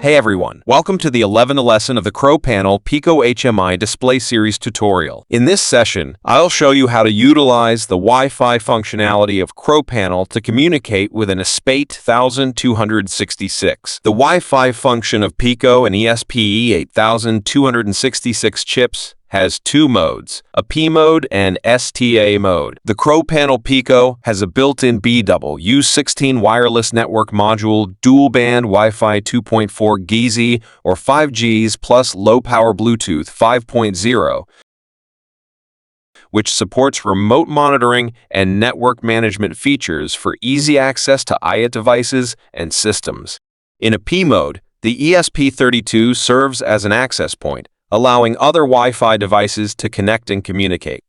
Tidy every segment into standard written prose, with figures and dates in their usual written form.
Hey everyone, welcome to the 11th lesson of the CrowPanel Pico HMI Display Series tutorial. In this session, I'll show you how to utilize the Wi-Fi functionality of CrowPanel to communicate with an ESP8266. The Wi-Fi function of Pico and ESP8266 chips has two modes, a P mode and STA mode. The CrowPanel Pico has a built-in BW16 wireless network module, dual-band Wi-Fi 2.4 GZ or 5Gs plus low-power Bluetooth 5.0, which supports remote monitoring and network management features for easy access to IDE devices and systems. In a P mode, the ESP32 serves as an access point, allowing other Wi-Fi devices to connect and communicate.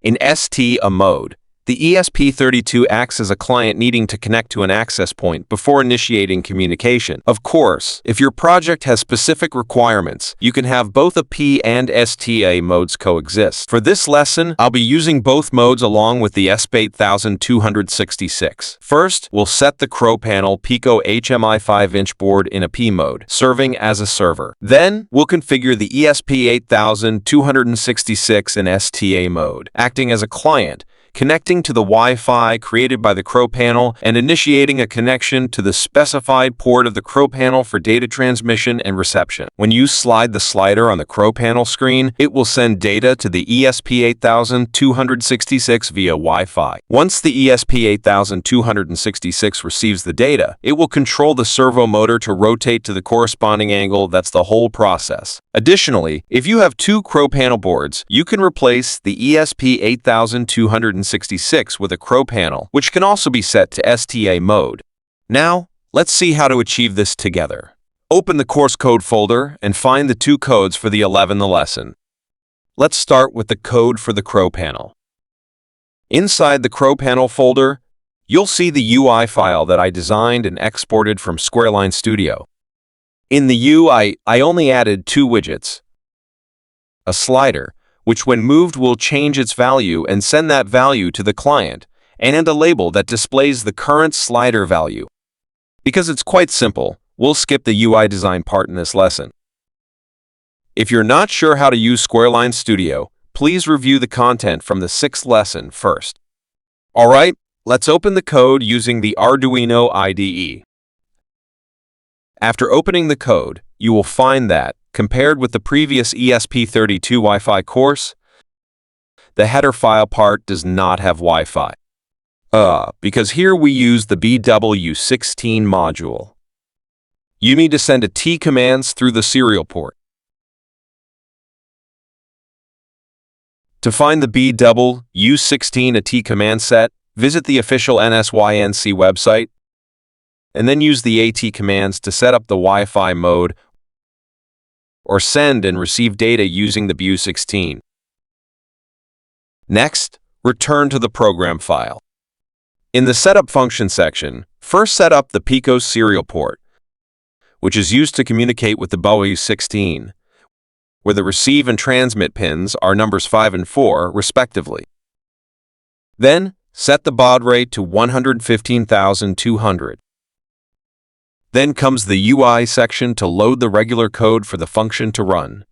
In STA mode, the ESP32 acts as a client needing to connect to an access point before initiating communication. Of course, if your project has specific requirements, you can have both a P and STA modes coexist. For this lesson, I'll be using both modes along with the ESP8266. First, we'll set the CrowPanel Pico HMI 5-inch board in a P mode, serving as a server. Then, we'll configure the ESP8266 in STA mode, acting as a client, connecting to the Wi-Fi created by the CrowPanel and initiating a connection to the specified port of the CrowPanel for data transmission and reception. When you slide the slider on the CrowPanel screen, it will send data to the ESP8266 via Wi-Fi. Once the ESP8266 receives the data, it will control the servo motor to rotate to the corresponding angle. That's the whole process. Additionally, if you have two CrowPanel boards, you can replace the ESP8266 with a CrowPanel, which can also be set to STA mode. Now, let's see how to achieve this together. Open the course code folder and find the two codes for the 11th lesson. Let's start with the code for the CrowPanel. Inside the CrowPanel folder, you'll see the UI file that I designed and exported from Squareline Studio. In the UI, I only added two widgets: a slider, which when moved will change its value and send that value to the client, and a label that displays the current slider value. Because it's quite simple, we'll skip the UI design part in this lesson. If you're not sure how to use Squareline Studio, please review the content from the 6th lesson first. Alright, let's open the code using the Arduino IDE. After opening the code, you will find that, compared with the previous ESP32 Wi-Fi course, the header file part does not have Wi-Fi. Because here we use the BW16 module. You need to send a T commands through the serial port. To find the BW16 a T command set, visit the official NSYNC website, and then use the AT commands to set up the Wi-Fi mode or send and receive data using the BW16. Next, return to the program file. In the Setup Function section, first set up the Pico serial port, which is used to communicate with the BW16, where the receive and transmit pins are numbers 5 and 4, respectively. Then, set the baud rate to 115,200. Then comes the UI section to load the regular code for the function to run.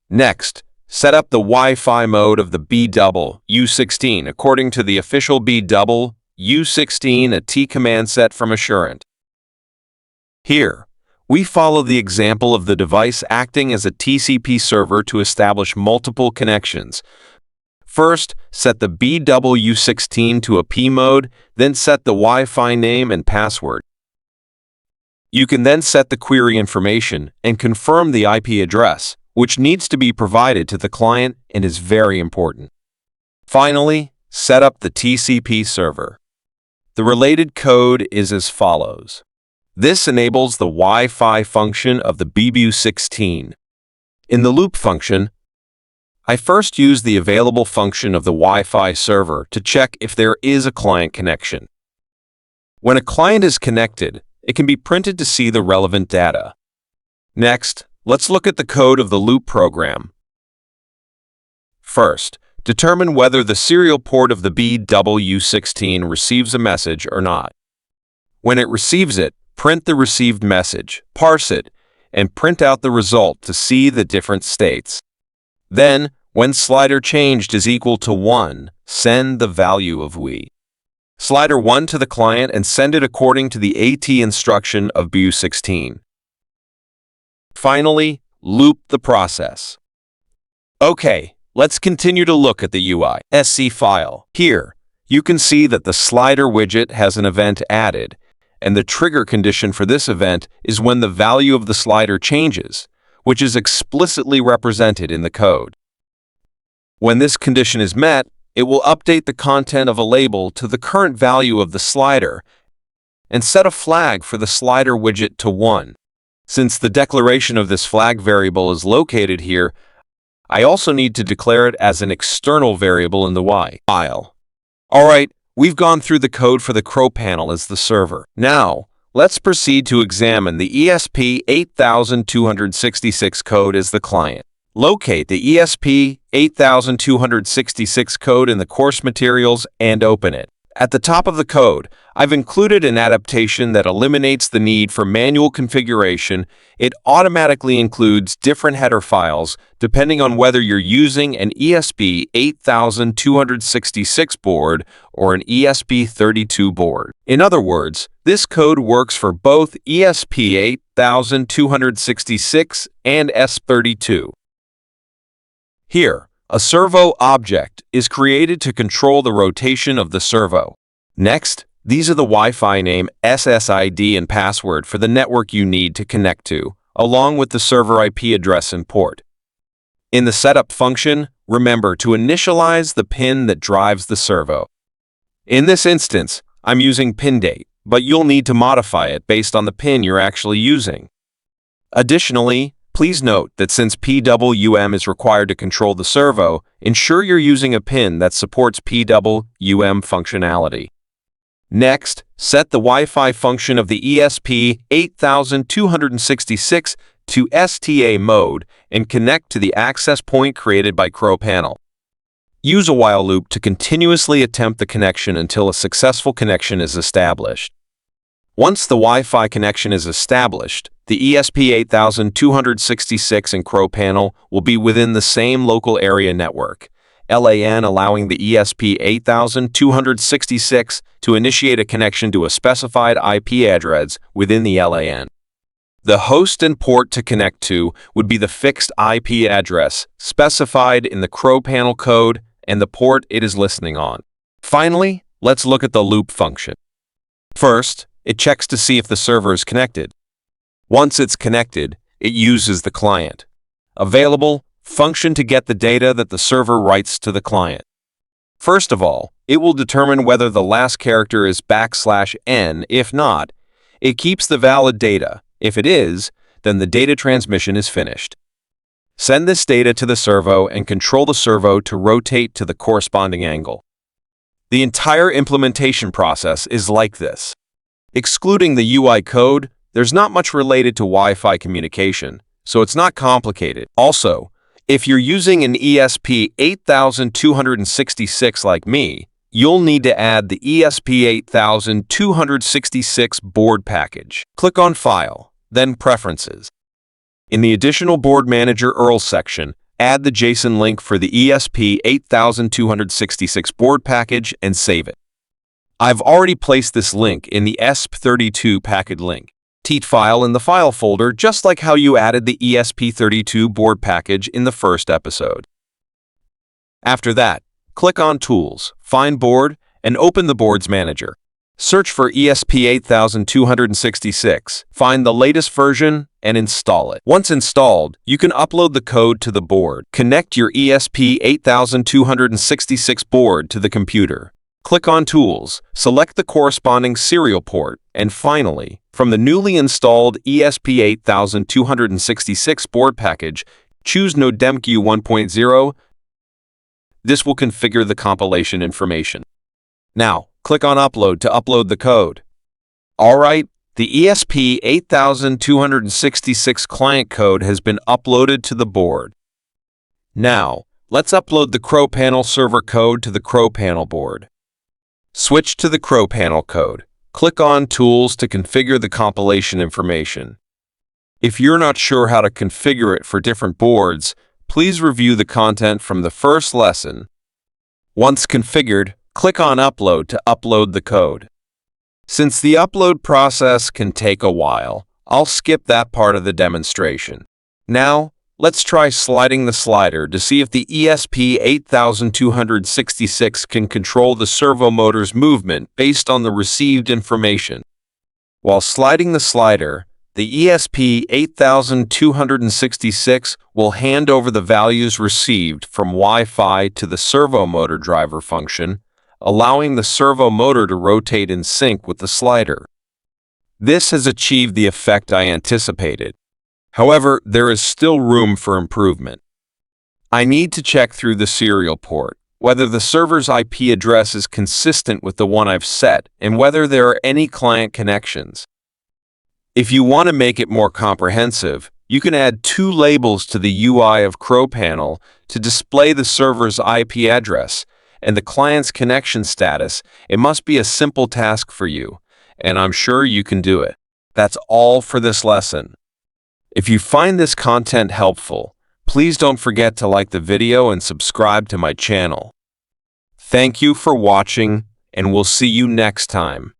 Next, set up the Wi-Fi mode of the BW16 according to the official BW16 a T command set from Assurant. Here, we follow the example of the device acting as a TCP server to establish multiple connections. First, set the BW16 to a P mode, then set the Wi-Fi name and password. You can then set the query information and confirm the IP address, which needs to be provided to the client and is very important. Finally, set up the TCP server. The related code is as follows. This enables the Wi-Fi function of the BW16. In the loop function, I first use the available function of the Wi-Fi server to check if there is a client connection. When a client is connected, it can be printed to see the relevant data. Next, let's look at the code of the loop program. First, determine whether the serial port of the BW16 receives a message or not. When it receives it, print the received message, parse it, and print out the result to see the different states. Then, when slider changed is equal to 1, send the value of WI. Slider 1 to the client and send it according to the AT instruction of BU16. Finally, loop the process. Okay, let's continue to look at the UI.sc file. Here, you can see that the slider widget has an event added, and the trigger condition for this event is when the value of the slider changes, which is explicitly represented in the code. When this condition is met, it will update the content of a label to the current value of the slider and set a flag for the slider widget to 1. Since the declaration of this flag variable is located here, I also need to declare it as an external variable in the Y file. Alright, we've gone through the code for the CrowPanel as the server. Now, let's proceed to examine the ESP8266 code as the client. Locate the ESP8266 code in the course materials and open it. At the top of the code, I've included an adaptation that eliminates the need for manual configuration. It automatically includes different header files depending on whether you're using an ESP8266 board or an ESP32 board. In other words, this code works for both ESP8266 and ESP32. Here, a servo object is created to control the rotation of the servo. Next, these are the Wi-Fi name, SSID, and password for the network you need to connect to, along with the server IP address and port. In the setup function, remember to initialize the pin that drives the servo. In this instance, I'm using pin date, but you'll need to modify it based on the pin you're actually using. Additionally, please note that since PWM is required to control the servo, ensure you're using a pin that supports PWM functionality. Next, set the Wi-Fi function of the ESP8266 to STA mode and connect to the access point created by CrowPanel. Use a while loop to continuously attempt the connection until a successful connection is established. Once the Wi-Fi connection is established, the ESP8266 and CrowPanel will be within the same local area network, LAN, allowing the ESP8266 to initiate a connection to a specified IP address within the LAN. The host and port to connect to would be the fixed IP address specified in the CrowPanel code and the port it is listening on. Finally, let's look at the loop function. First, it checks to see if the server is connected. Once it's connected, it uses the client available function to get the data that the server writes to the client. First of all, it will determine whether the last character is \n. If not, it keeps the valid data. If it is, then the data transmission is finished. Send this data to the servo and control the servo to rotate to the corresponding angle. The entire implementation process is like this. Excluding the UI code, there's not much related to Wi-Fi communication, so it's not complicated. Also, if you're using an ESP8266 like me, you'll need to add the ESP8266 board package. Click on File, then Preferences. In the Additional Board Manager URL section, add the JSON link for the ESP8266 board package and save it. I've already placed this link in the ESP32 package link file in the file folder, just like how you added the ESP32 board package in the first episode. After that, click on Tools, find Board, and open the Boards Manager. Search for ESP8266, find the latest version, and install it. Once installed, you can upload the code to the board. Connect your ESP8266 board to the computer. Click on Tools, select the corresponding serial port, and finally, from the newly installed ESP8266 board package, choose NodeMQ 1.0. This will configure the compilation information. Now, click on Upload to upload the code. Alright, the ESP8266 client code has been uploaded to the board. Now, let's upload the CrowPanel server code to the CrowPanel board. Switch to the CrowPanel code. click on Tools to configure the compilation information. If you're not sure how to configure it for different boards, please review the content from the first lesson. Once configured, click on Upload to upload the code. Since the upload process can take a while, I'll skip that part of the demonstration. Now, let's try sliding the slider to see if the ESP8266 can control the servo motor's movement based on the received information. While sliding the slider, the ESP8266 will hand over the values received from Wi-Fi to the servo motor driver function, allowing the servo motor to rotate in sync with the slider. This has achieved the effect I anticipated. However, there is still room for improvement. I need to check through the serial port, whether the server's IP address is consistent with the one I've set, and whether there are any client connections. If you want to make it more comprehensive, you can add 2 labels to the UI of CrowPanel to display the server's IP address and the client's connection status. It must be a simple task for you, and I'm sure you can do it. That's all for this lesson. If you find this content helpful, please don't forget to like the video and subscribe to my channel. Thank you for watching, and we'll see you next time.